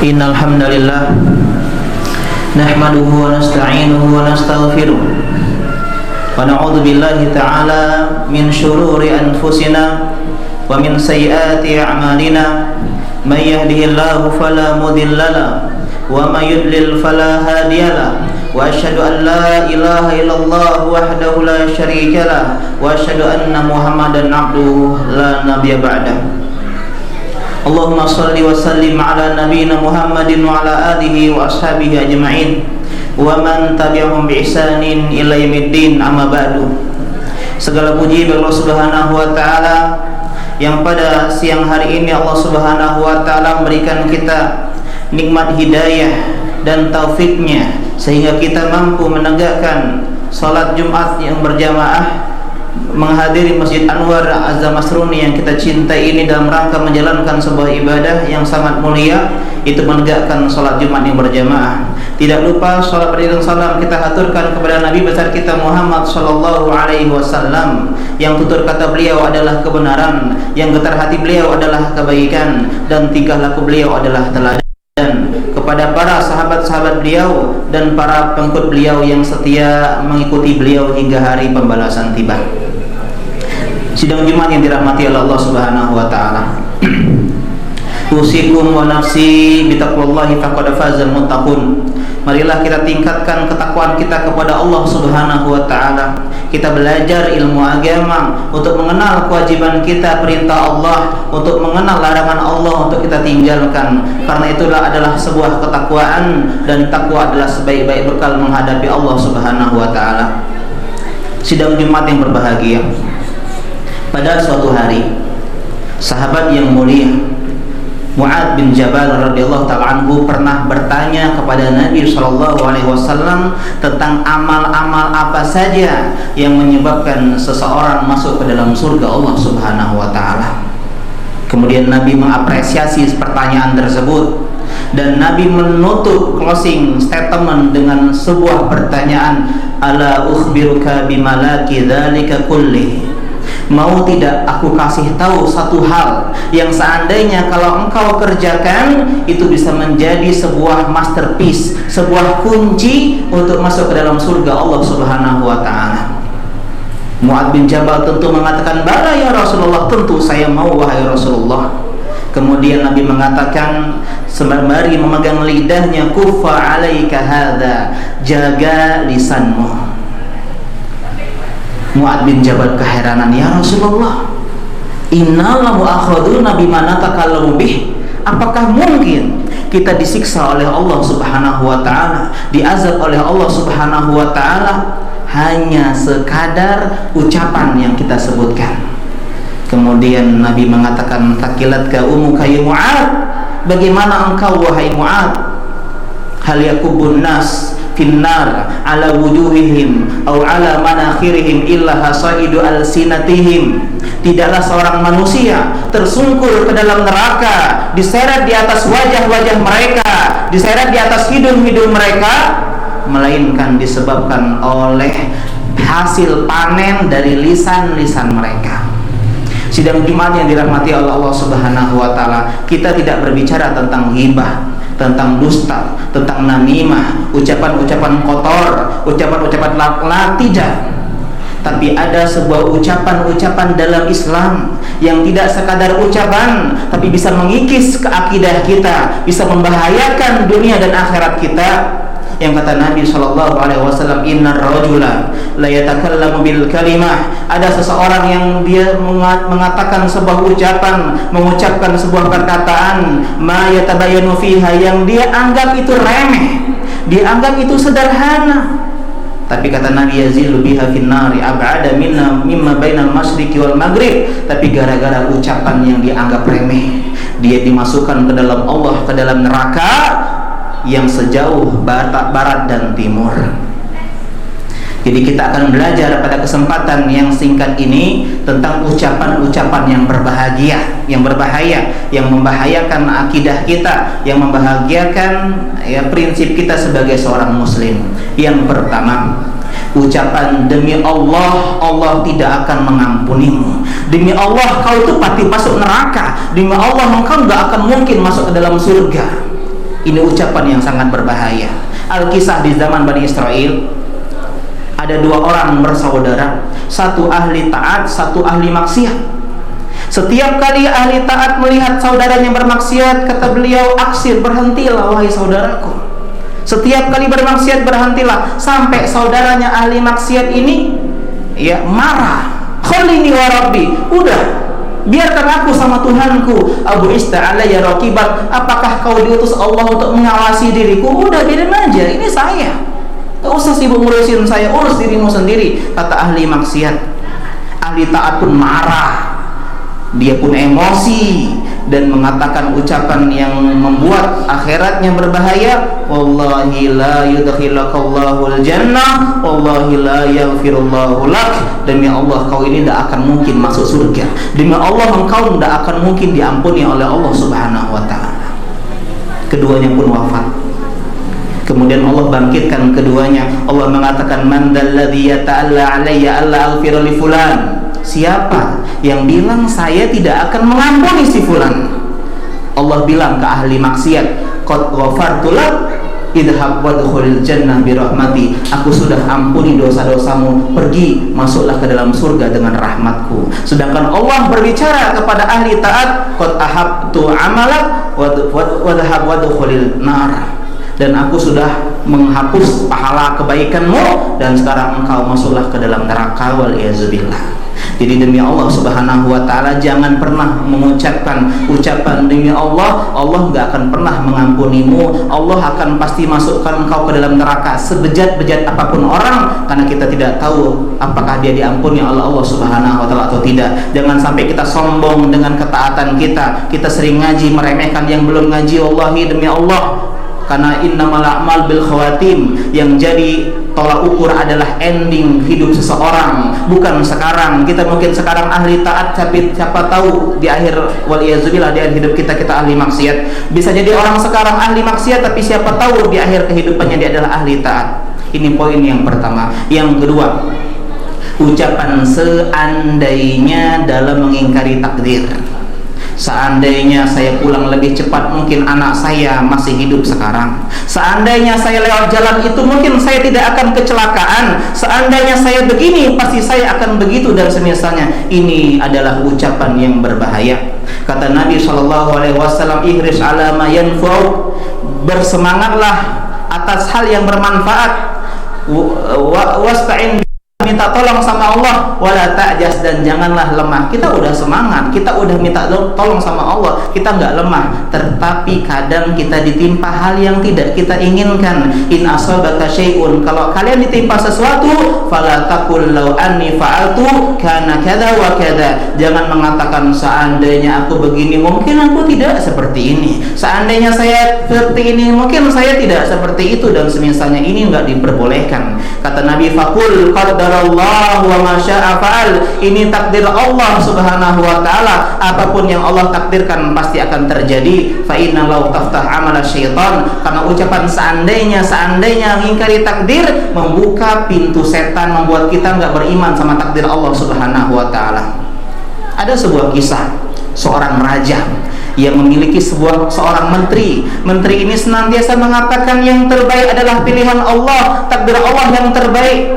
Innal hamdalillah nahmaduhu wa nasta'inuhu wa nastaghfiruh wa na'udzu billahi ta'ala min shururi anfusina wa min sayyiati a'malina may yahdihillahu fala mudilla lahu wa may yudlil fala hadiya lahu wa asyhadu an la ilaha illallah wahdahu la syarika lahu wa asyhadu anna Muhammadan abduhu la nabiyya ba'dahu. Allahumma salli wa sallim ala nabiyyina Muhammadin wa ala alihi wa ashabihi ajma'in wa man tabi'ahum bi ihsanin ila yaumiddin, amma ba'du. Segala puji bagi Allah Subhanahu wa taala yang pada siang hari ini Allah Subhanahu wa taala memberikan kita nikmat hidayah dan taufiknya sehingga kita mampu menegakkan salat Jumat yang berjamaah, menghadiri Masjid Anwar Azam Masruni yang kita cintai ini dalam rangka menjalankan sebuah ibadah yang sangat mulia, itu menegakkan sholat Jumat yang berjamaah. Tidak lupa sholat beriring salam kita haturkan kepada Nabi besar kita Muhammad sallallahu alaihi wasallam yang tutur kata beliau adalah kebenaran, yang getar hati beliau adalah kebaikan, dan tingkah laku beliau adalah teladan. Kepada para sahabat-sahabat beliau dan para pengikut beliau yang setia mengikuti beliau hingga hari pembalasan tiba. Sidang Jumat yang dirahmati oleh Allah Subhanahu wa taala. Usikum wa nafsi bitaqwallahi faqad fazal muttaqun. Marilah kita tingkatkan ketakwaan kita kepada Allah Subhanahu wa taala. Kita belajar ilmu agama untuk mengenal kewajiban kita, perintah Allah, untuk mengenal larangan Allah untuk kita tinggalkan. Karena itulah adalah sebuah ketakwaan, dan takwa adalah sebaik-baik bekal menghadapi Allah Subhanahu wa taala. Sidang Jumat yang berbahagia. Pada suatu hari, sahabat yang mulia Mu'ad bin Jabal radhiyallahu ta'ala anhu pernah bertanya kepada Nabi sallallahu alaihi wasallam tentang amal-amal apa saja yang menyebabkan seseorang masuk ke dalam surga Allah Subhanahu wa taala. Kemudian Nabi mengapresiasi pertanyaan tersebut, dan Nabi menutup closing statement dengan sebuah pertanyaan, ala ukhbiruka bimalaki dzalika kulli. Mau tidak aku kasih tahu satu hal yang seandainya kalau engkau kerjakan itu bisa menjadi sebuah masterpiece, sebuah kunci untuk masuk ke dalam surga Allah Subhanahu wa taala. Mu'ad bin Jabal tentu mengatakan, bala ya Rasulullah, tentu saya mau wahai Rasulullah. Kemudian Nabi mengatakan sembari memegang lidahnya, kuffa alaika hadza, jaga lisanmu. Mu'ad bin Jabal keheranan, ya Rasulullah, innalahu akhaduna bima natakallamu bih. Apakah mungkin kita disiksa oleh Allah Subhanahu wa taala, diazab oleh Allah Subhanahu wa taala hanya sekadar ucapan yang kita sebutkan? Kemudian Nabi mengatakan, takilatka umuka ya Mu'ad, bagaimana engkau wahai Mu'ad? Hal yakubun nas finnar ala wujuhihim aw ala manakhirihim illa hasaidu alsinatihim. Tidaklah seorang manusia tersungkur ke dalam neraka, diseret di atas wajah-wajah mereka, diseret di atas hidung-hidung mereka, melainkan disebabkan oleh hasil panen dari lisan-lisan mereka. Sidang Jumat yang dirahmati oleh Allah Subhanahu wa taala, kita tidak berbicara tentang ghibah, tentang dusta, tentang namimah, ucapan-ucapan kotor, ucapan-ucapan laknat, tidak. Tapi ada sebuah ucapan-ucapan dalam Islam yang tidak sekadar ucapan, tapi bisa mengikis ke akidah kita, bisa membahayakan dunia dan akhirat kita. Yang kata Nabi sallallahu alaihi wasallam, innar rajula la yatakallamu bil kalimah. Ada seseorang yang dia mengatakan sebuah ucapan, mengucapkan sebuah perkataan, ma yatabayyanu fiha, yang dia anggap itu remeh, dia anggap itu sederhana. Tapi kata Nabi, yazilu biha finnari ab'ada minna mimma bainal masyriqi wal maghrib. Tapi gara-gara ucapan yang dianggap remeh, dia dimasukkan ke dalam Allah, ke dalam neraka yang sejauh barat dan timur. Jadi kita akan belajar pada kesempatan yang singkat ini tentang ucapan-ucapan yang berbahagia, yang berbahaya, yang membahayakan akidah kita, yang membahagiakan prinsip kita sebagai seorang muslim. Yang pertama, ucapan demi Allah, Allah tidak akan mengampunimu. Demi Allah kau itu pasti masuk neraka. Demi Allah engkau nggak akan mungkin masuk ke dalam surga. Ini ucapan yang sangat berbahaya. Al-Kisah di zaman Bani Israel, ada dua orang bersaudara, satu ahli taat, satu ahli maksiat. Setiap kali ahli taat melihat saudaranya bermaksiat, kata beliau, aksir, berhentilah wahai saudaraku. Setiap kali bermaksiat berhentilah, sampai saudaranya ahli maksiat ini ya marah. Khalini wa rabbi, udah biarkan aku sama Tuhanku. Abu Ista'ala ya raqiban, apakah kau diutus Allah untuk mengawasi diriku? Udah biarin aja, ini saya, gak usah sibuk ngurusin saya, urus dirimu sendiri, kata ahli maksiat. Ahli taat pun marah, dia pun emosi dan mengatakan ucapan yang membuat akhiratnya berbahaya. Wallahi la yudkhilakallahul jannah, wallahi la yaghfirullahu lak. Demi Allah kau ini tidak akan mungkin masuk surga. Demi Allah engkau tidak akan mungkin diampuni oleh Allah Subhanahu wa taala. Keduanya pun wafat. Kemudian Allah bangkitkan keduanya. Allah mengatakan, man dalladzi yata'alla alayya alla aghfira li fulan. Siapa yang bilang saya tidak akan mengampuni si fulan? Allah bilang ke ahli maksiat, qad ghafartu lak, idhab wadkhulil jannah bi rahmati. Aku sudah ampuni dosa-dosamu, pergi masuklah ke dalam surga dengan rahmatku. Sedangkan Allah berbicara kepada ahli taat, qad ahabtu amalak wadhab wadkhulil nar. Dan aku sudah menghapus pahala kebaikanmu dan sekarang engkau masuklah ke dalam neraka, wal iazubillah. Jadi demi Allah Subhanahu wa taala jangan pernah mengucapkan ucapan demi Allah, Allah nggak akan pernah mengampunimu. Allah akan pasti masukkan engkau ke dalam neraka sebejat-bejat apapun orang, karena kita tidak tahu apakah dia diampuni oleh Allah Subhanahu wa taala atau tidak. Jangan sampai kita sombong dengan ketaatan kita. Kita sering ngaji meremehkan yang belum ngaji. Wallahi demi Allah, karena innamal a'mal bil khawatim, yang jadi tolak ukur adalah ending hidup seseorang, bukan sekarang. Kita mungkin sekarang ahli taat, tapi siapa tahu di akhir, waliyazubillah, di akhir hidup kita ahli maksiat. Bisa jadi orang sekarang ahli maksiat, tapi siapa tahu di akhir kehidupannya dia adalah ahli taat. Ini poin yang pertama. Yang kedua, ucapan seandainya dalam mengingkari takdir. Seandainya saya pulang lebih cepat, mungkin anak saya masih hidup sekarang. Seandainya saya lewat jalan itu, mungkin saya tidak akan kecelakaan. Seandainya saya begini, pasti saya akan begitu, dan semisalnya. Ini adalah ucapan yang berbahaya. Kata Nabi SAW, ihris ala ma yanfa'uk, bersemangatlah atas hal yang bermanfaat. Wasta'in, minta tolong sama Allah, wala ta'jas, dan janganlah lemah. Kita udah semangat, kita udah minta tolong sama Allah, kita nggak lemah. Tetapi kadang kita ditimpa hal yang tidak kita inginkan. In asabaka syai'un, kalau kalian ditimpa sesuatu, fala taqul law anni fa'altu kana kadza wa kadza. Jangan mengatakan seandainya aku begini, mungkin aku tidak seperti ini. Seandainya saya seperti ini, mungkin saya tidak seperti itu, dan semisalnya. Ini nggak diperbolehkan. Kata Nabi, faqul Allah wa ma syaa fa'al. Ini takdir Allah Subhanahu wa taala. Apapun yang Allah takdirkan pasti akan terjadi. Fa inna law taftah amala syaitan, karena ucapan seandainya mengingkari takdir membuka pintu setan, membuat kita enggak beriman sama takdir Allah Subhanahu wa taala. Ada sebuah kisah seorang raja yang memiliki seorang menteri. Menteri ini senantiasa mengatakan yang terbaik adalah pilihan Allah, takdir Allah yang terbaik.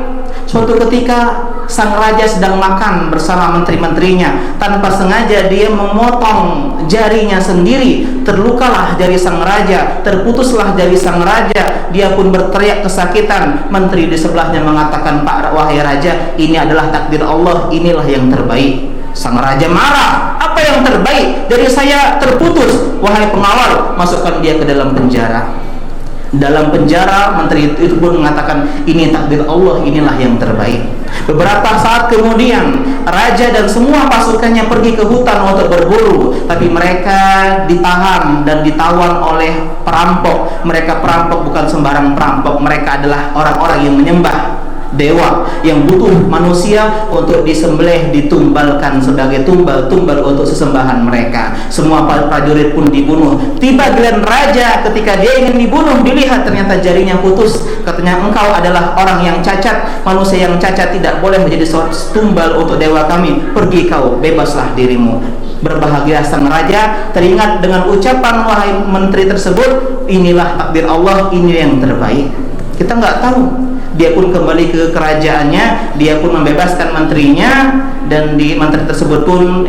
Suatu ketika sang raja sedang makan bersama menteri-menterinya, tanpa sengaja dia memotong jarinya sendiri. Terlukalah jari sang raja, terputuslah jari sang raja. Dia pun berteriak kesakitan. Menteri di sebelahnya mengatakan, "Pak, wahai raja, ini adalah takdir Allah, inilah yang terbaik." Sang raja marah, "Apa yang terbaik? Dari saya terputus." "Wahai pengawal, masukkan dia ke dalam penjara." Dalam penjara, menteri itu pun mengatakan, ini takdir Allah, inilah yang terbaik. Beberapa saat kemudian, raja dan semua pasukannya pergi ke hutan untuk berburu, tapi mereka ditahan dan ditawan oleh perampok. Mereka perampok bukan sembarang perampok, mereka adalah orang-orang yang menyembah dewa yang butuh manusia untuk disembelih, ditumbalkan sebagai tumbal untuk sesembahan mereka. Semua prajurit pun dibunuh. Tiba giliran raja, ketika dia ingin dibunuh, dilihat ternyata jarinya putus. Katanya, engkau adalah orang yang cacat, manusia yang cacat tidak boleh menjadi tumbal untuk dewa kami. Pergi kau, bebaslah dirimu. Berbahagia sang raja, teringat dengan ucapan wahai menteri tersebut, inilah takdir Allah, ini yang terbaik. Kita nggak tahu. Dia pun kembali ke kerajaannya, dia pun membebaskan menterinya, dan di menteri tersebut pun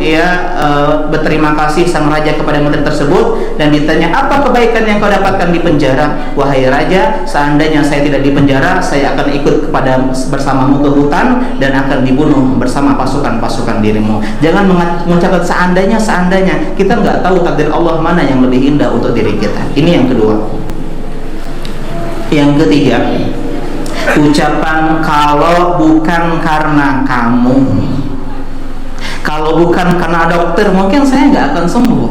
berterima kasih sang raja kepada menteri tersebut, dan ditanya, apa kebaikan yang kau dapatkan di penjara? Wahai raja, seandainya saya tidak di penjara, saya akan ikut bersamamu ke hutan dan akan dibunuh bersama pasukan-pasukan dirimu. Jangan mengucapkan seandainya. Kita nggak tahu takdir Allah mana yang lebih indah untuk diri kita. Ini yang kedua. Yang ketiga, ucapan kalau bukan karena kamu, kalau bukan karena dokter, mungkin saya nggak akan sembuh.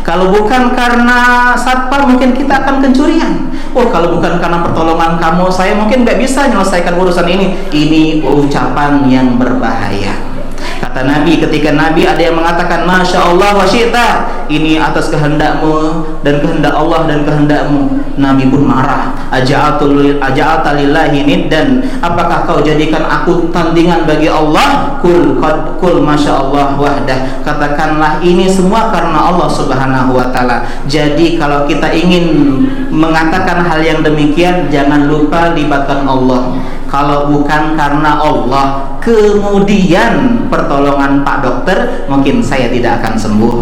Kalau bukan karena satpam, mungkin kita akan pencurian. Oh, kalau bukan karena pertolongan kamu, saya mungkin nggak bisa menyelesaikan urusan ini. Ini ucapan yang berbahaya. Kata Nabi, ketika Nabi ada yang mengatakan Masya Allah wa syi'ta, ini atas kehendakmu dan kehendak Allah dan kehendakmu, Nabi pun marah. Aja'alta lillahi niddan, apakah kau jadikan aku tandingan bagi Allah? Kul Masya Allah wahdah, katakanlah ini semua karena Allah subhanahu wa ta'ala. Jadi kalau kita ingin mengatakan hal yang demikian, jangan lupa libatkan Allah. Kalau bukan karena Allah, kemudian pertolongan Pak Dokter, mungkin saya tidak akan sembuh.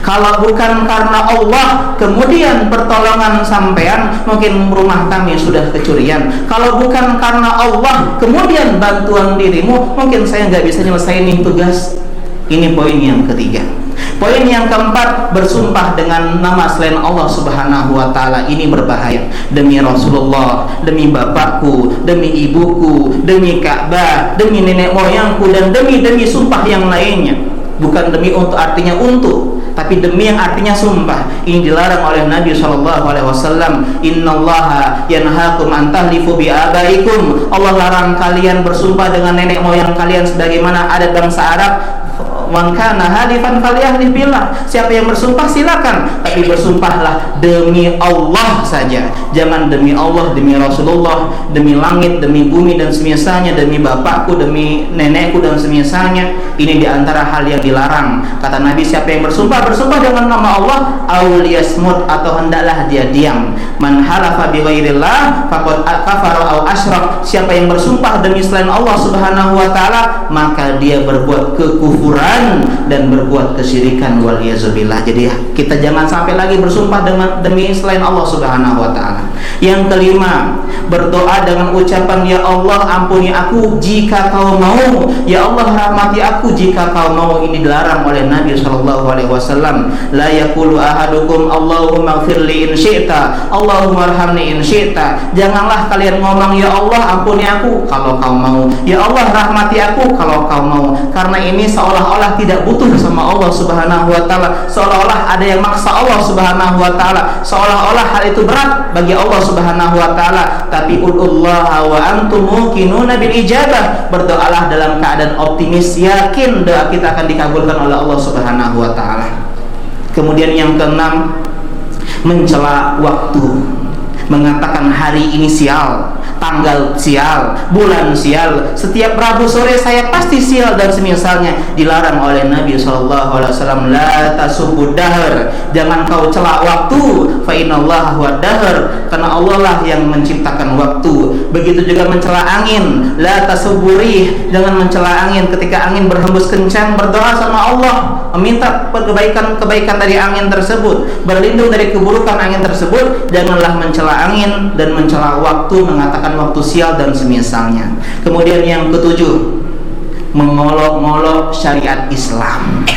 Kalau bukan karena Allah, kemudian pertolongan sampean, mungkin rumah kami sudah kecurian. Kalau bukan karena Allah, kemudian bantuan dirimu, mungkin saya nggak bisa nyelesain tugas. Ini poin yang ketiga. Poin yang keempat, bersumpah dengan nama selain Allah subhanahu wa ta'ala. Ini berbahaya. Demi Rasulullah, demi bapakku, demi ibuku, demi Ka'bah, demi nenek moyangku, dan demi sumpah yang lainnya. Bukan demi untuk artinya untuk, tapi demi yang artinya sumpah. Ini dilarang oleh Nabi SAW. Innallaha yanhaakum an tahlifu bi abaikum. Allah larang kalian bersumpah dengan nenek moyang kalian sebagaimana adat bangsa Arab. Man kana halifan falyahlif billah. Siapa yang bersumpah silakan, tapi bersumpahlah demi Allah saja. Jangan demi Allah, demi Rasulullah, demi langit, demi bumi dan semisalnya, demi bapakku, demi nenekku dan semisalnya. Ini diantara hal yang dilarang. Kata Nabi, siapa yang bersumpah dengan nama Allah, aul yasmut, atau hendaklah dia diam. Man halafa bi ghairillah faqad kafara aw asyrak. Siapa yang bersumpah demi selain Allah subhanahu wa ta'ala, maka dia berbuat kekufuran dan berbuat kesyirikan, waliyazubillah. Jadi kita jangan sampai lagi bersumpah demi selain Allah subhanahu wa ta'ala. Yang kelima, berdoa dengan ucapan ya Allah ampuni aku jika kau mau, ya Allah rahmati aku jika kau mau. Ini dilarang oleh Nabi SAW. La yaqulu ahadukum Allahumma ighfirli in syi'ta, Allahumma arhamni in syi'ta. Janganlah kalian ngomong ya Allah ampuni aku kalau kau mau, ya Allah rahmati aku kalau kau mau. Karena ini seolah-olah tidak butuh sama Allah subhanahu wa ta'ala, seolah-olah ada yang maksa Allah subhanahu wa ta'ala, seolah-olah hal itu berat bagi Allah subhanahu wa ta'ala. Tapi ud'ullaha wa antum muqinuna bil ijabah. Berdoalah dalam keadaan optimis, yakin doa kita akan dikabulkan oleh Allah subhanahu wa ta'ala. Kemudian yang keenam, mencela waktu, mengatakan hari ini sial, tanggal sial, bulan sial, setiap Rabu sore saya pasti sial dan semisalnya. Dilarang oleh Nabi SAW. La tasubud dahr, jangan kau celak waktu, fa innallaha huwad dahr, karena Allah lah yang menciptakan waktu. Begitu juga mencela angin. La tasubburih, jangan mencela angin. Ketika angin berhembus kencang, berdoa sama Allah, meminta kebaikan dari angin tersebut, berlindung dari keburukan angin tersebut. Janganlah mencela angin dan mencela waktu, mengatakan waktu sial dan semisalnya. Kemudian yang ketujuh, mengolok-olok syariat Islam,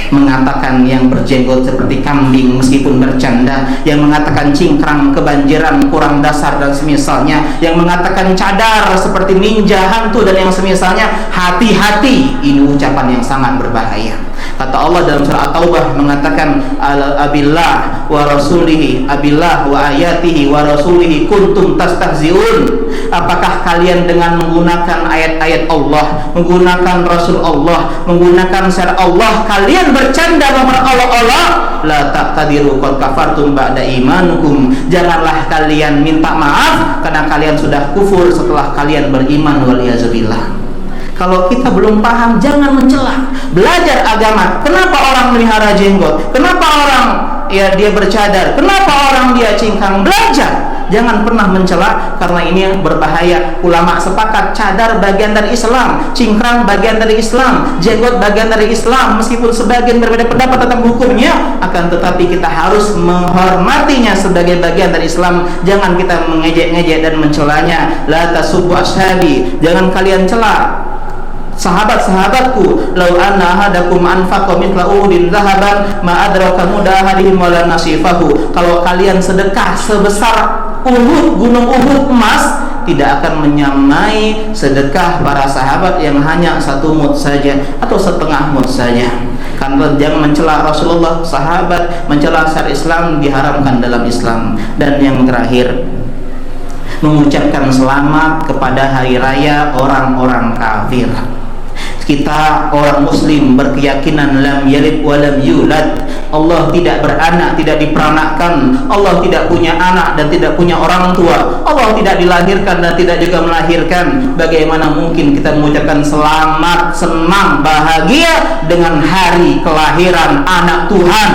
mengatakan yang berjenggot seperti kambing meskipun bercanda, yang mengatakan cingkrang kebanjiran kurang dasar dan semisalnya, yang mengatakan cadar seperti ninja hantu dan yang semisalnya. Hati-hati, ini ucapan yang sangat berbahaya. Kata Allah dalam surah At-Taubah mengatakan abillah wa rasulihi abillah wa ayatihi wa rasulihi kuntum tastahziun. Apakah kalian dengan menggunakan ayat-ayat Allah, menggunakan Rasul Allah, menggunakan syariat Allah, kalian bercanda Allah? La taqtadiru qad kafartum ba'da imanukum. Janganlah kalian minta maaf karena kalian sudah kufur setelah kalian beriman, waliyazubillah. Kalau kita belum paham, jangan mencela. Belajar agama. Kenapa orang melihara jenggot? Kenapa orang dia bercadar? Kenapa orang dia cingkrang? Belajar. Jangan pernah mencela, karena ini yang berbahaya. Ulama sepakat cadar bagian dari Islam, cingkrang bagian dari Islam, jenggot bagian dari Islam. Meskipun sebagian berbeda pendapat tentang hukumnya, akan tetapi kita harus menghormatinya sebagai bagian dari Islam. Jangan kita mengejek-ngejek dan mencelanya. La tasubbu ashabi. Jangan kalian cela sahabat-sahabatku. Lau anna ahadakum anfaqa mithla uhudin zahaban ma adraka mudda ahadihim wala nasifahu. Kalau kalian sedekah sebesar Uhud, gunung Uhud emas, tidak akan menyamai sedekah para sahabat yang hanya 1 mud saja atau setengah mud saja. Karena jangan mencela Rasulullah, sahabat, mencela syariat Islam diharamkan dalam Islam. Dan yang terakhir, mengucapkan selamat kepada hari raya orang-orang kafir. Kita orang muslim berkeyakinan lam yalid wa lam yulad. Allah tidak beranak, tidak diperanakkan. Allah tidak punya anak dan tidak punya orang tua. Allah tidak dilahirkan dan tidak juga melahirkan. Bagaimana mungkin kita mengucapkan selamat, senang, bahagia dengan hari kelahiran anak Tuhan?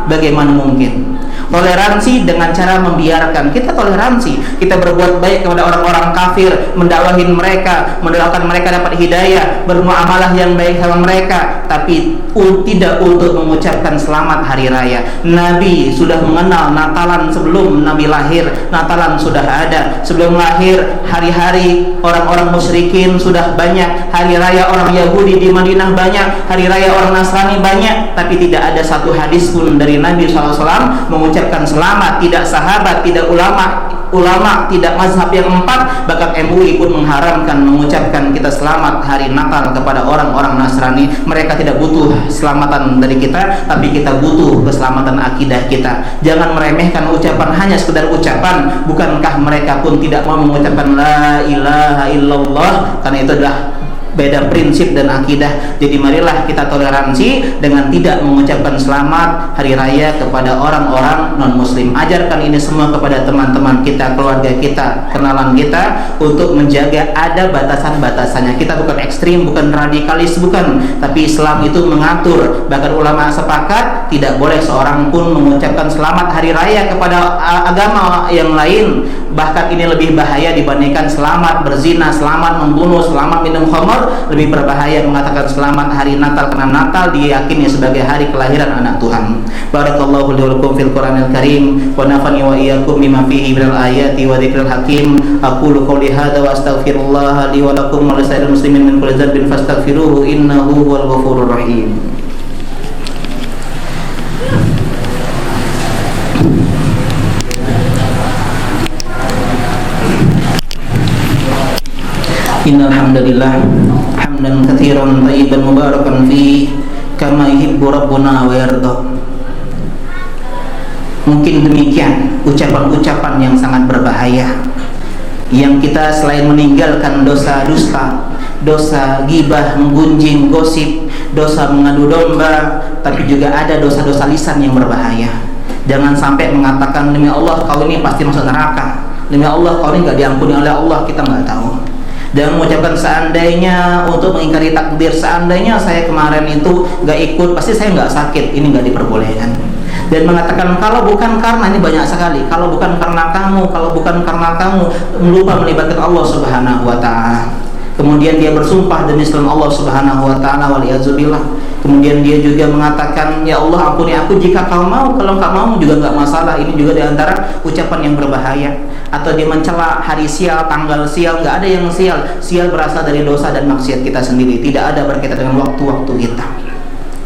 Bagaimana mungkin? Toleransi dengan cara membiarkan. Kita toleransi, kita berbuat baik kepada orang-orang kafir, mendakwahin mereka, mendoakan mereka dapat hidayah, bermuamalah yang baik sama mereka, tapi tidak untuk mengucapkan selamat hari raya. Nabi sudah mengenal Natalan sebelum Nabi lahir. Natalan sudah ada sebelum lahir. Hari-hari orang-orang musyrikin sudah banyak, hari raya orang Yahudi di Madinah banyak, hari raya orang Nasrani banyak, tapi tidak ada satu hadis pun dari Nabi SAW mengucapkan selamat. Tidak sahabat, tidak ulama, tidak mazhab yang 4, bahkan MUI pun mengharamkan mengucapkan kita selamat hari Natal kepada orang-orang Nasrani. Mereka tidak butuh keselamatan dari kita, tapi kita butuh keselamatan akidah kita. Jangan meremehkan ucapan hanya sekedar ucapan. Bukankah mereka pun tidak mau mengucapkan la ilaha illallah? Karena itu adalah beda prinsip dan akidah. Jadi marilah kita toleransi dengan tidak mengucapkan selamat hari raya kepada orang-orang non-muslim. Ajarkan ini semua kepada teman-teman kita, keluarga kita, kenalan kita, untuk menjaga ada batasan-batasannya. Kita bukan ekstrim, bukan radikalis, bukan, tapi Islam itu mengatur. Bahkan ulama sepakat tidak boleh seorang pun mengucapkan selamat hari raya kepada agama yang lain. Bahkan ini lebih bahaya dibandingkan selamat berzina, selamat membunuh, selamat minum khamr. Lebih berbahaya mengatakan selamat hari Natal, karena Natal diyakini sebagai hari kelahiran anak Tuhan. Barakallahu li wa lakum fil Qur'anil Karim wa nafani wa iyyakum bima fihi minal ayati wa dzikril hakim. Aqulu qouli hadza wa astaghfirullah li wa lakum wa lisa'iril muslimin min kulli dhanbin fastaghfiruhu innahu huwal ghafurur rahim. Innal hamdalillah hamdan katsiran thayyiban mubarakan fi kama yuhibbu rabbuna wa yarda. Mungkin demikian ucapan-ucapan yang sangat berbahaya yang kita selain meninggalkan dosa dusta, dosa gibah, menggunjing, gosip, dosa mengadu domba, tapi juga ada dosa-dosa lisan yang berbahaya. Jangan sampai mengatakan demi Allah kau ini pasti masuk neraka, demi Allah kau ini nggak diampuni oleh Allah. Kita nggak tahu. Dan mengucapkan seandainya untuk mengingkari takdir, seandainya saya kemarin itu nggak ikut, pasti saya nggak sakit. Ini nggak diperbolehkan. Dan mengatakan kalau bukan karena, ini banyak sekali, kalau bukan karena kamu, kalau bukan karena kamu, lupa melibatkan Allah Subhanahu wa Ta'ala. Kemudian dia bersumpah demi Islam Allah Subhanahu wa Ta'ala, waliyadzubillah. Kemudian dia juga mengatakan, ya Allah ampuni aku jika kau mau, kalau nggak mau juga nggak masalah. Ini juga diantara ucapan yang berbahaya. Atau dia mencela hari sial, tanggal sial. Nggak ada yang sial. Sial berasal dari dosa dan maksiat kita sendiri, tidak ada berkaitan dengan waktu-waktu kita.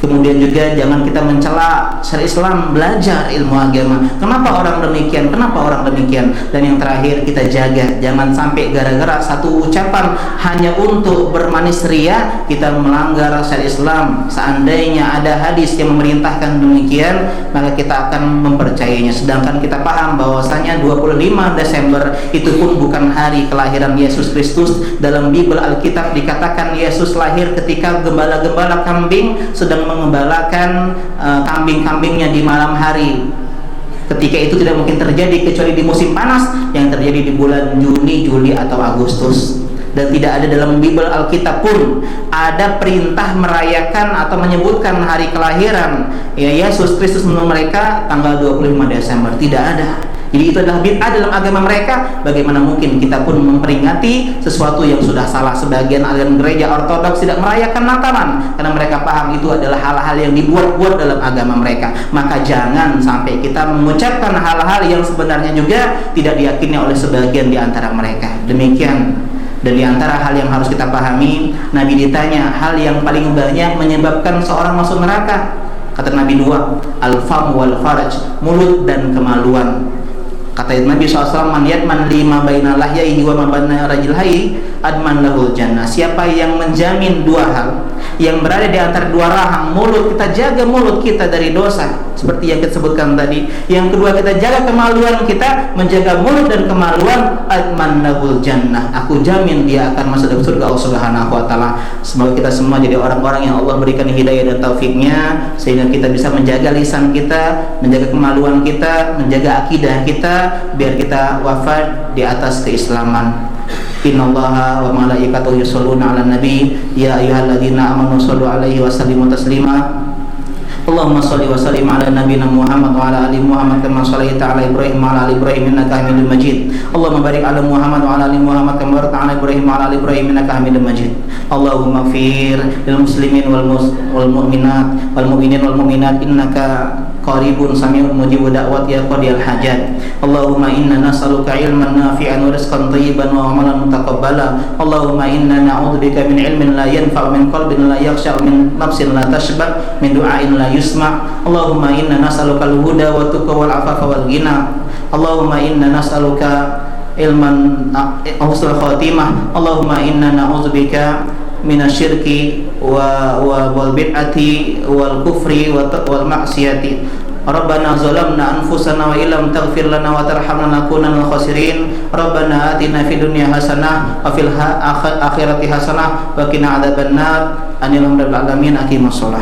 Kemudian juga jangan kita mencela syariat Islam, belajar ilmu agama. Kenapa orang demikian? Kenapa orang demikian? Dan yang terakhir, kita jaga jangan sampai gara-gara satu ucapan hanya untuk bermanis ria kita melanggar syariat Islam. Seandainya ada hadis yang memerintahkan demikian, maka kita akan mempercayainya. Sedangkan kita paham bahwasanya 25 Desember itu pun bukan hari kelahiran Yesus Kristus. Dalam Bible Alkitab dikatakan Yesus lahir ketika gembala-gembala kambing sedang mengembalakan kambing-kambingnya di malam hari. Ketika itu tidak mungkin terjadi kecuali di musim panas yang terjadi di bulan Juni, Juli atau Agustus. Dan tidak ada dalam Bible Alkitab pun ada perintah merayakan atau menyebutkan hari kelahiran Yesus Kristus menurut mereka tanggal 25 Desember. Tidak ada. Jadi itu adalah bid'ah dalam agama mereka. Bagaimana mungkin kita pun memperingati sesuatu yang sudah salah? Sebagian aliran gereja ortodoks tidak merayakan Natalan karena mereka paham itu adalah hal-hal yang dibuat-buat dalam agama mereka. Maka jangan sampai kita mengucapkan hal-hal yang sebenarnya juga tidak diyakini oleh sebagian di antara mereka. Demikian. Dan di antara hal yang harus kita pahami, Nabi ditanya hal yang paling banyak menyebabkan seorang masuk neraka. Kata Nabi dua, al-fam wal faraj, mulut dan kemaluan. Kata Nabi SAW, man yatman lima baina lahyaihi wa ma baina rajulaihi adman lahul jannah. Siapa yang menjamin dua hal yang berada di antara dua rahang mulut, kita jaga mulut kita dari dosa seperti yang kita sebutkan tadi. Yang kedua, kita jaga kemaluan kita, menjaga mulut dan kemaluan, adman lahul jannah, aku jamin dia akan masuk dalam surga Allah Subhanahu wa taala. Semoga kita semua jadi orang-orang yang Allah berikan hidayah dan taufiknya, sehingga kita bisa menjaga lisan kita, menjaga kemaluan kita, menjaga akidah kita, biar kita wafat di atas keislaman. Innallaha wa malaikatahu yusholluna 'alan nabi ya ayyuhalladzina amanu shollu 'alaihi wa sallimu taslima. Allahumma sholli wa sallim ala nabiyyina Muhammad wa ala ali Muhammad kama shallaita ala Ibrahim wa ala ali Ibrahim innaka Hamidum Majid. Allahumma barik ala Muhammad wa ala ali Muhammad kama barakta ala Ibrahim wa ala ali Ibrahim innaka Hamidum Majid. Allahumma ighfir lil muslimin wal mu'minat wal mu'minin wal mu'minat innaka qaribun sami'un mujibud da'wat ya qadiyal hajat. Allahumma inna nas'aluka ilman nafi'an wa rizqan thayyiban wa amalan mutaqabbala. Allahumma inna na'udzubika min ilmin la yanfa' min qalbin la yakhsha' min nafsin la tashba' min du'ain la yusma'. Allahumma inna nas'aluka al-huda wa tuqa wal afafa wal ghina. Allahumma inna nas'aluka ilman husnul khatimah. Allahumma inna na'udzubika minasyirki wal bid'ati wal kufri wal maksiyati. Rabbana zalamna anfusana wa illam taghfir lana wa tarhamna lanakunanna minal khasirin. Rabbana atina fid dunya hasanah wa fil akhirati hasanah wa qina adzabannar. Alhamdulillahil alamin. Aqimus shalah.